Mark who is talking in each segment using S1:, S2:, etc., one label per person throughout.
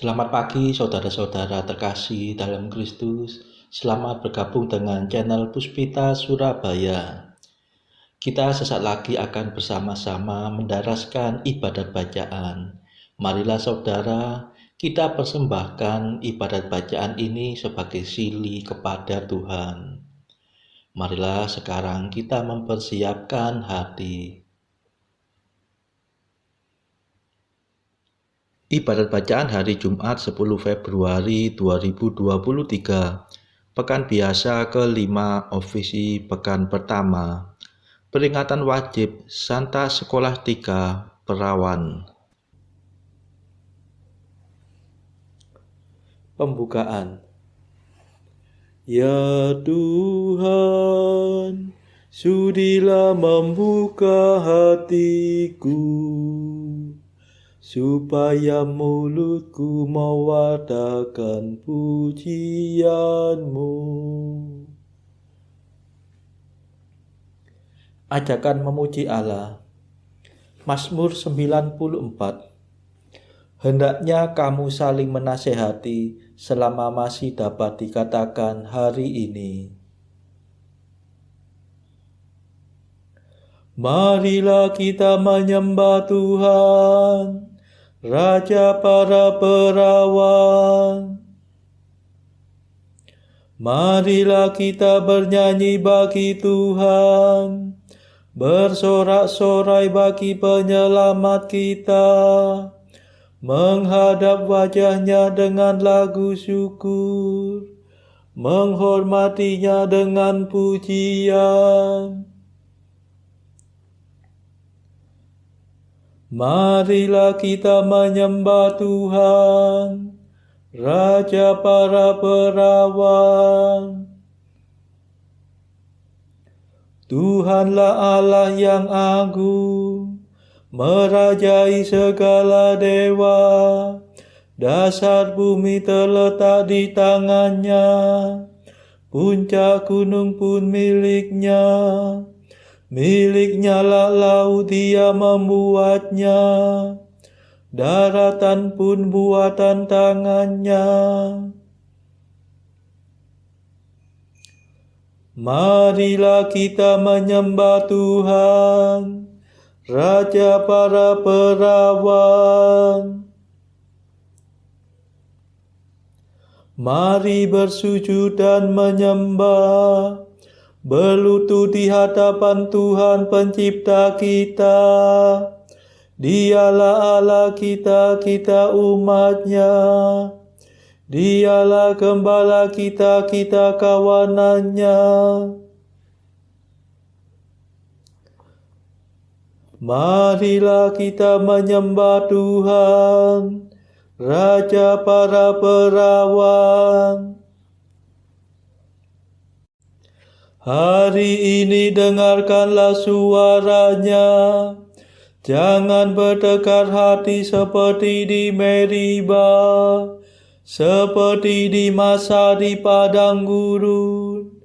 S1: Selamat pagi saudara-saudara terkasih dalam Kristus. Selamat bergabung dengan channel Puspita Surabaya. Kita sesaat lagi akan bersama-sama mendaraskan ibadat bacaan. Marilah saudara, kita persembahkan ibadat bacaan ini sebagai sili kepada Tuhan. Marilah sekarang kita mempersiapkan hati. Ibadat bacaan hari Jumat 10 Februari 2023, Pekan Biasa ke-5 Ofisi Pekan Pertama, Peringatan Wajib Santa Scholastica Perawan. Pembukaan. Ya Tuhan, sudilah membuka hatiku, supaya mulutku mewartakan pujian-Mu. Ajakan memuji Allah. Mazmur 94. Hendaknya kamu saling menasehati selama masih dapat dikatakan hari ini. Marilah kita menyembah Tuhan, Raja para perawan. Marilah kita bernyanyi bagi Tuhan, bersorak-sorai bagi penyelamat kita, menghadap wajahnya dengan lagu syukur, menghormatinya dengan pujian. Marilah kita menyembah Tuhan, Raja para perawan. Tuhanlah Allah yang agung, merajai segala dewa. Dasar bumi terletak di tangannya, puncak gunung pun miliknya. Miliknya lah laut, Dia membuatnya, daratan pun buatan tangannya. Marilah kita menyembah Tuhan, Raja para perawan. Mari bersujud dan menyembah, berlutut di hadapan Tuhan pencipta kita. Dialah Allah kita, kita umat-Nya. Dialah gembala kita, kita kawanan-Nya. Marilah kita menyembah Tuhan, Raja para perawan. Hari ini dengarkanlah suaranya, jangan bertekar hati seperti di Meribah, seperti di masa di padang gurun,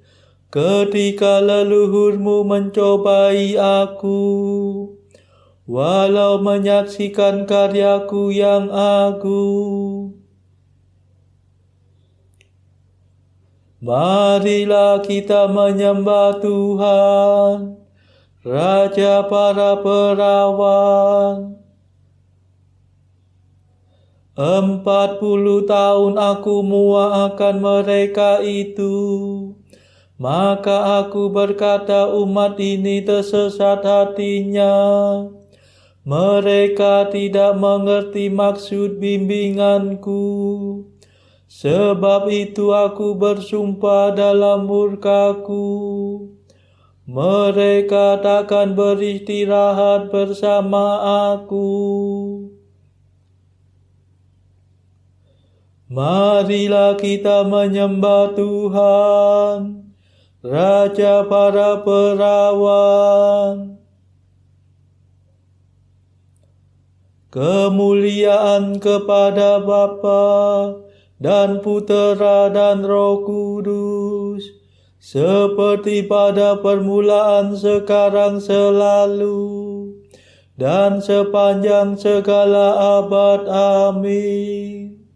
S1: ketika leluhurmu mencobai aku, walau menyaksikan karyaku yang agung. Marilah kita menyembah Tuhan, Raja para perawan. 40 tahun aku muak akan mereka itu, maka aku berkata umat ini tersesat hatinya. Mereka tidak mengerti maksud bimbinganku. Sebab itu aku bersumpah dalam murkaku, mereka takkan beristirahat bersama aku. Marilah kita menyembah Tuhan, Raja para perawan. Kemuliaan kepada Bapa dan Putera dan Roh Kudus, seperti pada permulaan, sekarang, selalu, dan sepanjang segala abad. Amin.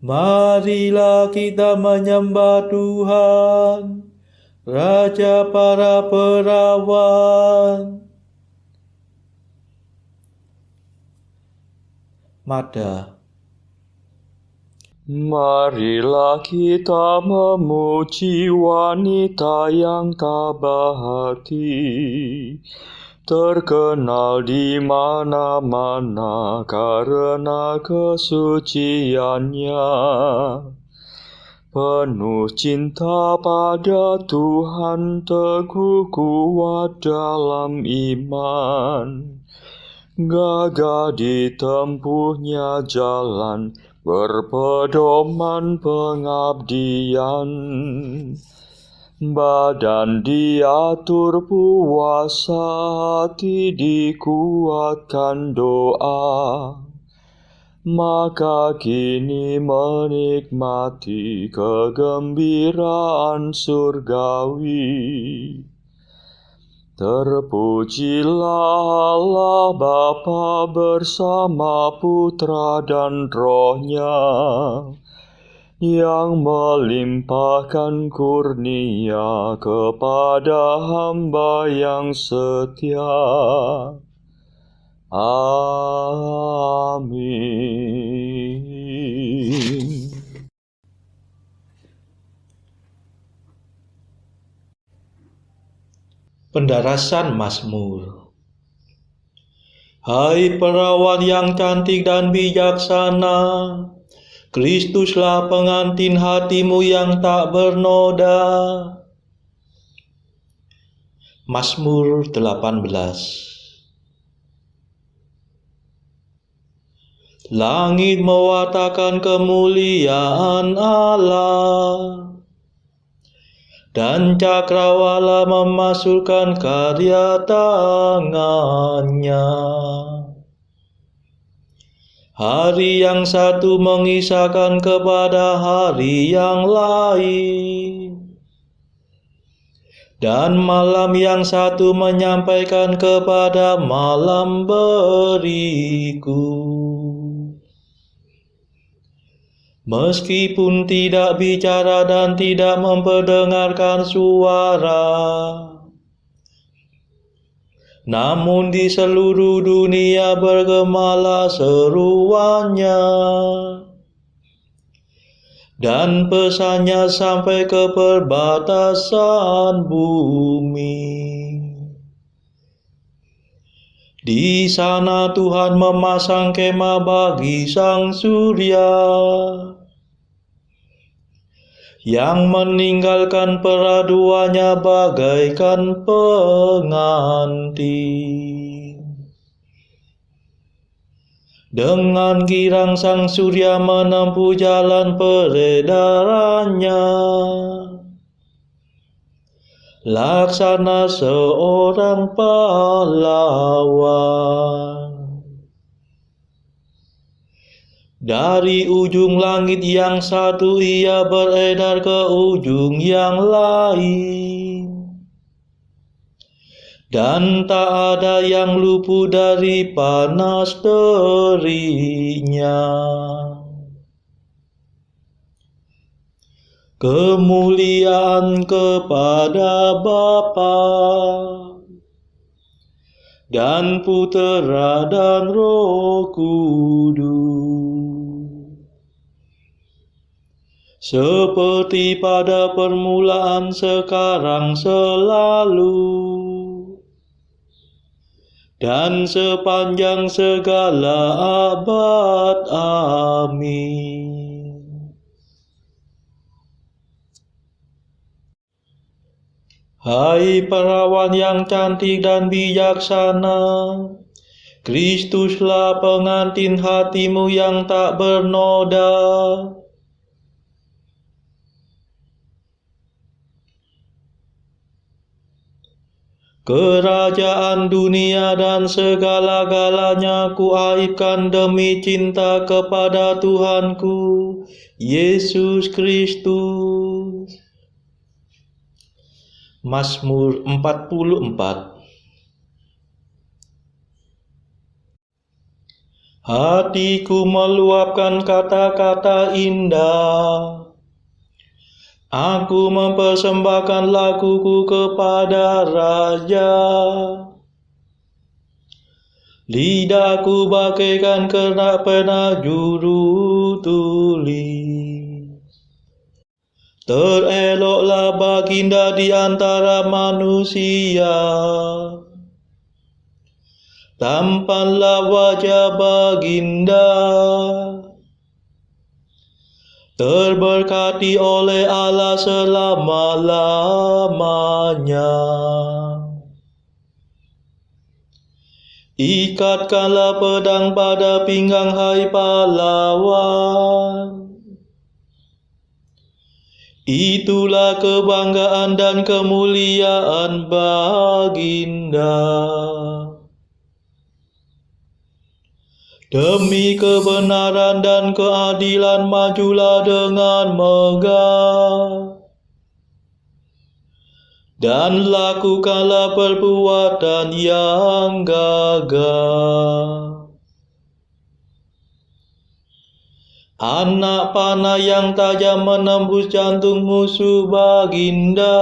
S1: Marilah kita menyembah Tuhan, Raja para perawan. Mada.
S2: Marilah kita memuji wanita yang tabah hati, terkenal di mana-mana karena kesuciannya. Penuh cinta pada Tuhan, teguh kuat dalam iman. Gagah ditempuhnya jalan, berpedoman pengabdian. Badan diatur puasa, hati dikuatkan doa. Maka kini menikmati kegembiraan surgawi. Terpujilah Allah Bapa bersama Putra dan Roh-Nya, yang melimpahkan kurnia kepada hamba yang setia. Amin.
S1: Pendarasan Mazmur. Hai perawan yang cantik dan bijaksana, Kristuslah pengantin hatimu yang tak bernoda. Mazmur 18. Langit mewartakan kemuliaan Allah, dan cakrawala memasukkan karya tangannya. Hari yang satu mengisahkan kepada hari yang lain, dan malam yang satu menyampaikan kepada malam berikut. Meskipun tidak bicara dan tidak memperdengarkan suara, namun di seluruh dunia bergemalah seruannya, dan pesannya sampai ke perbatasan bumi. Di sana Tuhan memasang kemah bagi sang surya, yang meninggalkan peraduannya bagaikan pengantin. Dengan girang sang surya menempuh jalan peredarannya, laksana seorang pahlawan. Dari ujung langit yang satu ia beredar ke ujung yang lain, dan tak ada yang luput dari panas teriknya. Kemuliaan kepada Bapa dan Putera dan Roh Kudus, seperti pada permulaan, sekarang, selalu, dan sepanjang segala abad. Amin. Hai perawan yang cantik dan bijaksana, Kristuslah pengantin hatimu yang tak bernoda. Kerajaan dunia dan segala-galanya kuaibkan demi cinta kepada Tuhanku, Yesus Kristus. Mazmur 44. Hatiku meluapkan kata-kata indah. Aku mempersembahkan laguku kepada Raja. Lidahku bagaikan kena penajuru tulis. Tereloklah baginda di antara manusia. Tampanlah wajah baginda. Terberkati oleh Allah selama-lamanya. Ikatkanlah pedang pada pinggang hai pahlawan. Itulah kebanggaan dan kemuliaan baginda. Demi kebenaran dan keadilan majulah dengan megah. Dan lakukanlah perbuatan yang gagah. Anak panah yang tajam menembus jantung musuh baginda.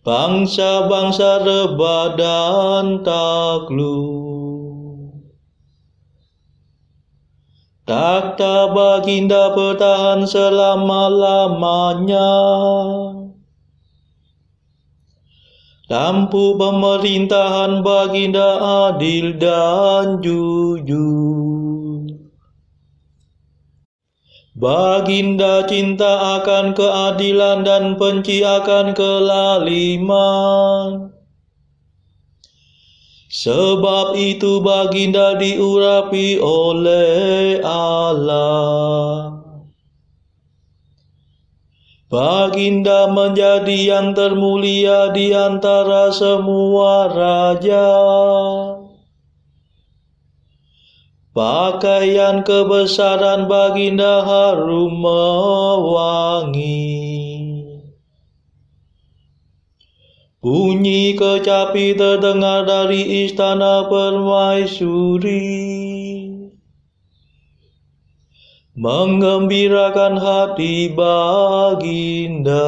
S1: Bangsa-bangsa rebah dan takluk. Takhta baginda bertahan selama-lamanya. Lampu pemerintahan baginda adil dan jujur. Baginda cinta akan keadilan dan benci akan kelaliman. Sebab itu baginda diurapi oleh Allah. Baginda menjadi yang termulia di antara semua raja. Pakaian kebesaran baginda harum mewangi. Bunyi kecapi terdengar dari istana permaisuri. Menggembirakan hati baginda.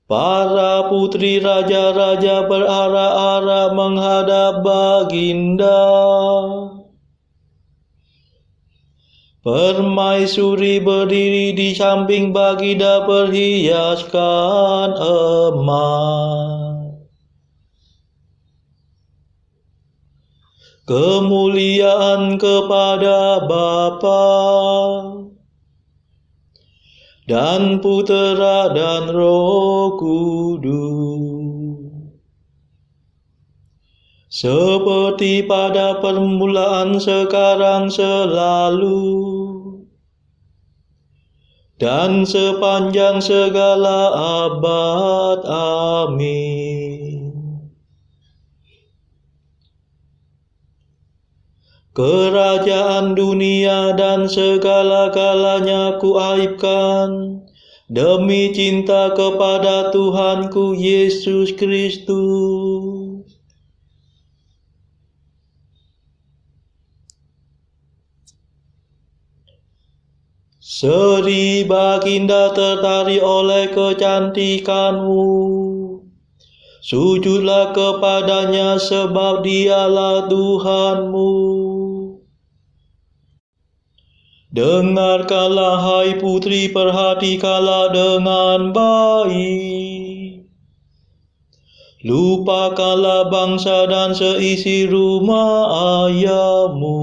S1: Para putri raja-raja berarak-arak menghadap baginda. Permaisuri berdiri di samping baginda perhiaskan emas. Kemuliaan kepada Bapa dan Putera dan Roh Kudus, seperti pada permulaan, sekarang, selalu, dan sepanjang segala abad. Amin. Kerajaan dunia dan segala-galanya kuaibkan demi cinta kepada Tuhanku Yesus Kristus. Seri baginda tertarik oleh kecantikanmu. Sujudlah kepadanya sebab dialah Tuhanmu. Dengarkanlah hai putri, perhatikanlah dengan baik. Lupakanlah bangsa dan seisi rumah ayahmu.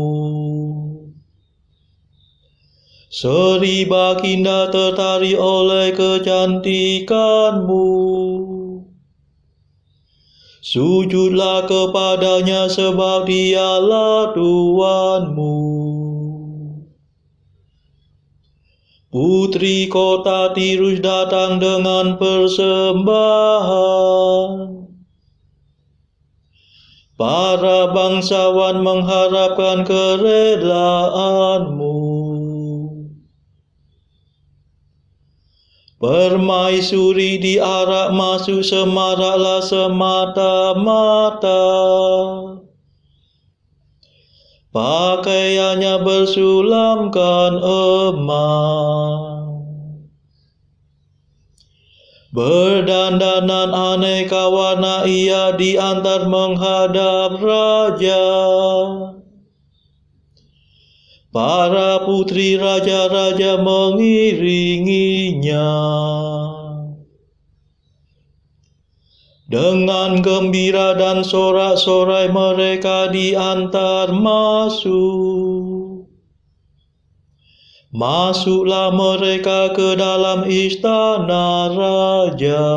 S1: Seri baginda tertarik oleh kecantikanmu. Sujudlah kepadanya sebab dialah Tuhanmu. Putri kota Tirus datang dengan persembahan. Para bangsawan mengharapkan kerelaanmu. Permaisuri diarak masuk semaraklah semata-mata. Pakaiannya bersulamkan emas. Berdandanan aneka warna ia diantar menghadap raja. Para putri raja-raja mengiringinya. Dengan gembira dan sorak-sorai mereka diantar masuk. Masuklah mereka ke dalam istana raja.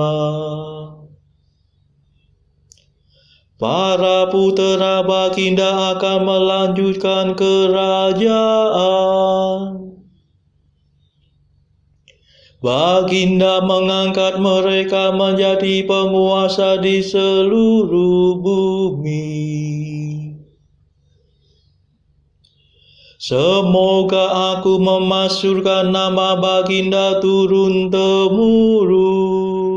S1: Para putera baginda akan melanjutkan kerajaan. Baginda mengangkat mereka menjadi penguasa di seluruh bumi. Semoga aku memasyurkan nama baginda turun-temurun.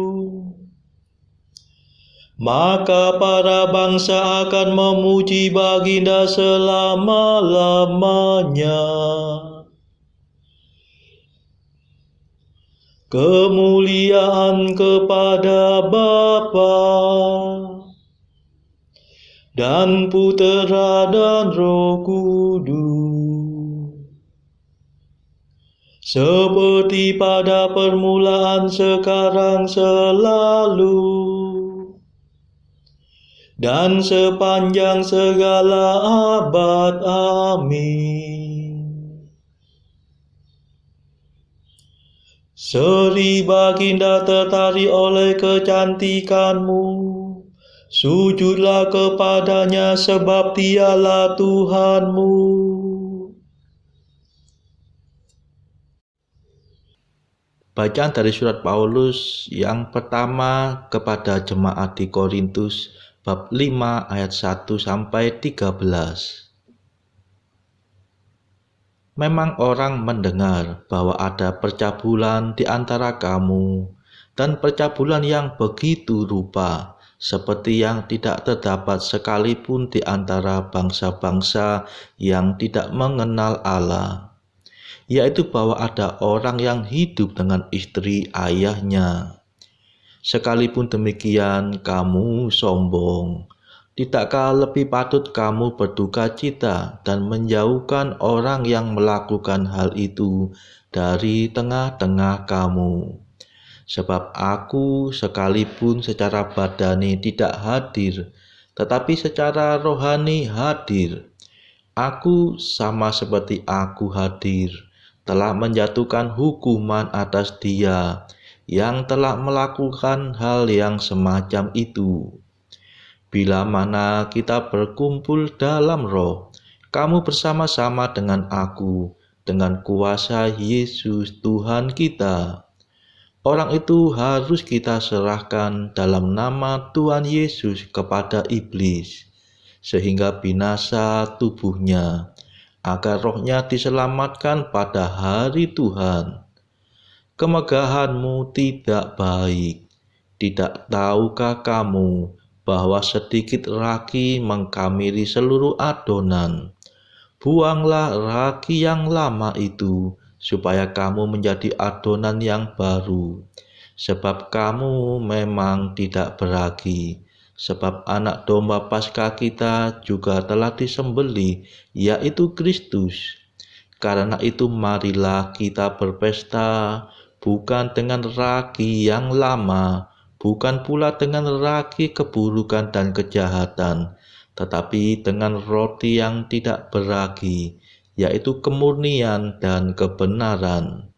S1: Maka para bangsa akan memuji baginda selama-lamanya. Kemuliaan kepada Bapa dan Putera dan Roh Kudus, seperti pada permulaan, sekarang, selalu, dan sepanjang segala abad. Amin. Seri baginda tertarik oleh kecantikanmu. Sujudlah kepadanya sebab dialah Tuhanmu. Bacaan dari surat Paulus yang pertama kepada jemaat di Korintus bab 5 ayat 1 sampai 13. Memang orang mendengar bahwa ada percabulan di antara kamu, dan percabulan yang begitu rupa, seperti yang tidak terdapat sekalipun di antara bangsa-bangsa yang tidak mengenal Allah, yaitu bahwa ada orang yang hidup dengan istri ayahnya. Sekalipun demikian, kamu sombong. Tidakkah lebih patut kamu berduka cita dan menjauhkan orang yang melakukan hal itu dari tengah-tengah kamu? Sebab aku sekalipun secara badani tidak hadir, tetapi secara rohani hadir. Aku sama seperti aku hadir, telah menjatuhkan hukuman atas dia yang telah melakukan hal yang semacam itu. Bila mana kita berkumpul dalam roh, kamu bersama-sama dengan aku, dengan kuasa Yesus Tuhan kita. Orang itu harus kita serahkan dalam nama Tuhan Yesus kepada iblis, sehingga binasa tubuhnya, agar rohnya diselamatkan pada hari Tuhan. Kemegahanmu tidak baik. Tidak tahukah kamu bahwa sedikit ragi mengkamiri seluruh adonan? Buanglah ragi yang lama itu, supaya kamu menjadi adonan yang baru. Sebab kamu memang tidak beragi. Sebab anak domba Paskah kita juga telah disembelih, yaitu Kristus. Karena itu marilah kita berpesta, bukan dengan ragi yang lama, bukan pula dengan ragi keburukan dan kejahatan, tetapi dengan roti yang tidak beragi, yaitu kemurnian dan kebenaran.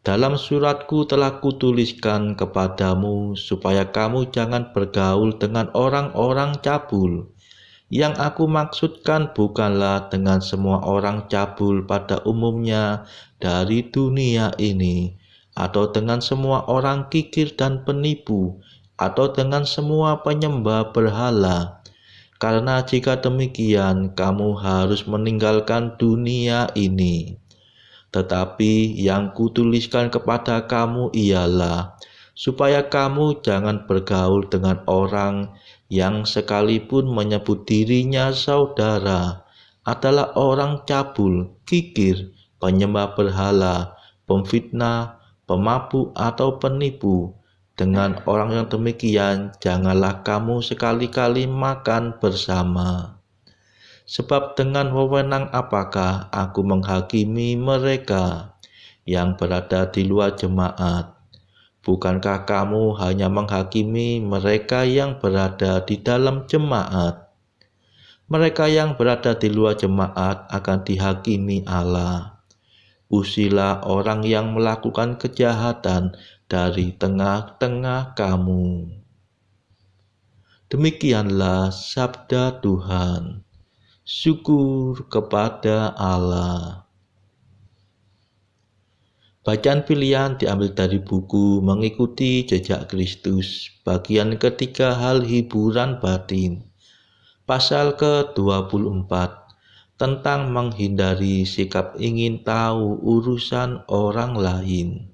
S1: Dalam suratku telah kutuliskan kepadamu supaya kamu jangan bergaul dengan orang-orang cabul. Yang aku maksudkan bukanlah dengan semua orang cabul pada umumnya dari dunia ini, atau dengan semua orang kikir dan penipu, atau dengan semua penyembah berhala. Karena jika demikian, kamu harus meninggalkan dunia ini. Tetapi yang kutuliskan kepada kamu ialah supaya kamu jangan bergaul dengan orang yang sekalipun menyebut dirinya saudara adalah orang cabul, kikir, penyembah berhala, pemfitnah, pemabuk atau penipu. Dengan orang yang demikian, janganlah kamu sekali-kali makan bersama. Sebab dengan wewenang apakah aku menghakimi mereka yang berada di luar jemaat? Bukankah kamu hanya menghakimi mereka yang berada di dalam jemaat? Mereka yang berada di luar jemaat akan dihakimi Allah. Usilah orang yang melakukan kejahatan dari tengah-tengah kamu. Demikianlah sabda Tuhan. Syukur kepada Allah. Bacaan pilihan diambil dari buku Mengikuti Jejak Kristus, bagian ketiga, hal hiburan batin, pasal ke-24, tentang menghindari sikap ingin tahu urusan orang lain.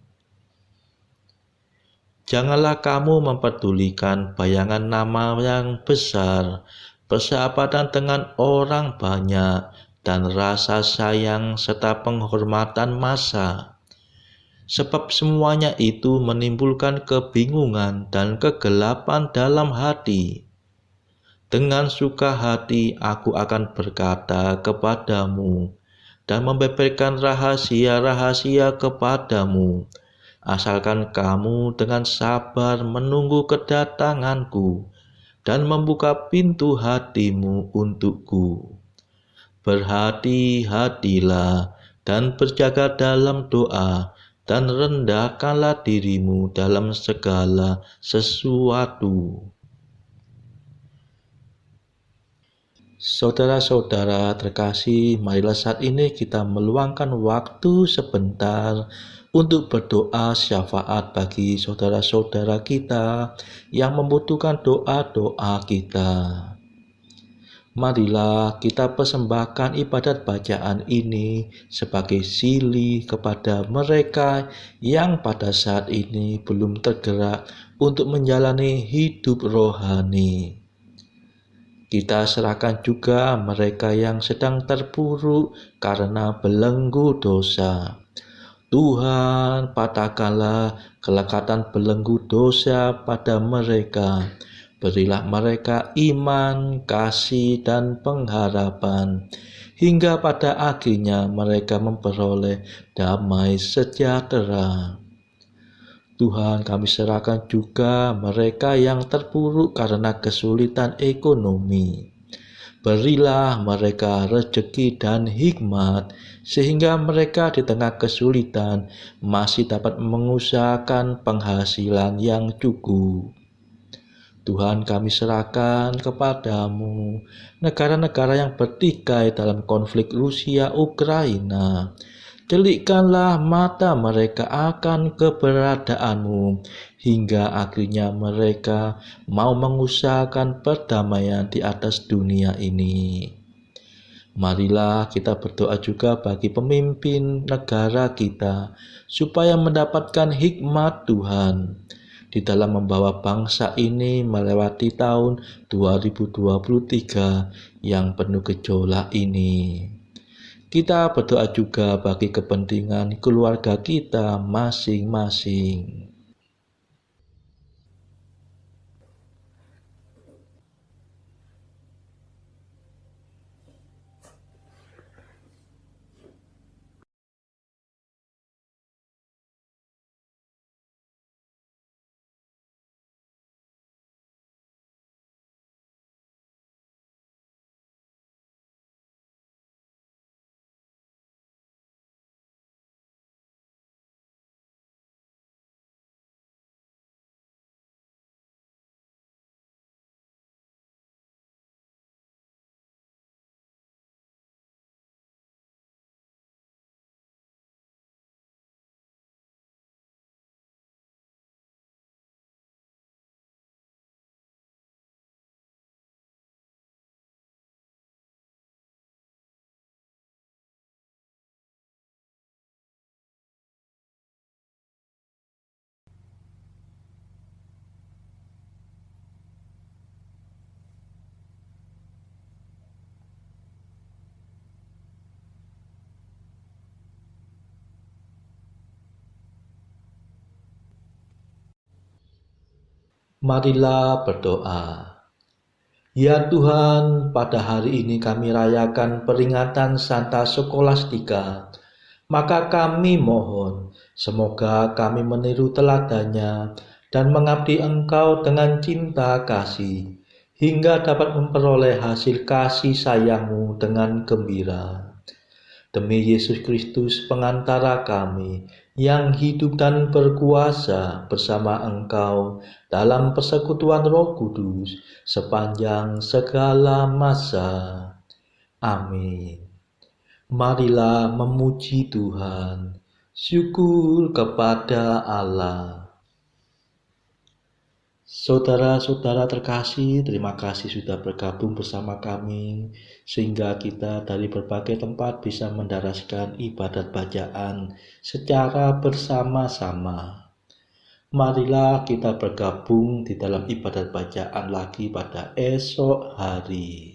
S1: Janganlah kamu memperdulikan bayangan nama yang besar, persahabatan dengan orang banyak, dan rasa sayang serta penghormatan massa. Sebab semuanya itu menimbulkan kebingungan dan kegelapan dalam hati. Dengan suka hati aku akan berkata kepadamu dan membeberkan rahasia-rahasia kepadamu, asalkan kamu dengan sabar menunggu kedatanganku dan membuka pintu hatimu untukku. Berhati-hatilah dan berjaga dalam doa, dan rendahkanlah dirimu dalam segala sesuatu. Saudara-saudara terkasih, marilah saat ini kita meluangkan waktu sebentar untuk berdoa syafaat bagi saudara-saudara kita yang membutuhkan doa-doa kita. Marilah kita persembahkan ibadat bacaan ini sebagai silih kepada mereka yang pada saat ini belum tergerak untuk menjalani hidup rohani. Kita serahkan juga mereka yang sedang terpuruk karena belenggu dosa. Tuhan, patahkanlah kelekatan belenggu dosa pada mereka. Berilah mereka iman, kasih, dan pengharapan, hingga pada akhirnya mereka memperoleh damai sejahtera. Tuhan, kami serahkan juga mereka yang terpuruk karena kesulitan ekonomi. Berilah mereka rezeki dan hikmat, sehingga mereka di tengah kesulitan masih dapat mengusahakan penghasilan yang cukup. Tuhan, kami serahkan kepadamu negara-negara yang bertikai dalam konflik Rusia-Ukraina. Celikkanlah mata mereka akan keberadaanmu, hingga akhirnya mereka mau mengusahakan perdamaian di atas dunia ini. Marilah kita berdoa juga bagi pemimpin negara kita, supaya mendapatkan hikmat Tuhan di dalam membawa bangsa ini melewati tahun 2023 yang penuh gejolak ini. Kita berdoa juga bagi kepentingan keluarga kita masing-masing. Marilah berdoa. Ya Tuhan, pada hari ini kami rayakan peringatan Santa Skolastika. Maka kami mohon, semoga kami meniru teladannya dan mengabdi Engkau dengan cinta kasih, hingga dapat memperoleh hasil kasih sayang-Mu dengan gembira. Demi Yesus Kristus pengantara kami, yang hidup dan berkuasa bersama Engkau dalam persekutuan Roh Kudus sepanjang segala masa. Amin. Marilah memuji Tuhan. Syukur kepada Allah. Saudara-saudara terkasih, terima kasih sudah bergabung bersama kami, sehingga kita dari berbagai tempat bisa mendaraskan ibadat bacaan secara bersama-sama. Marilah kita bergabung di dalam ibadat bacaan lagi pada esok hari.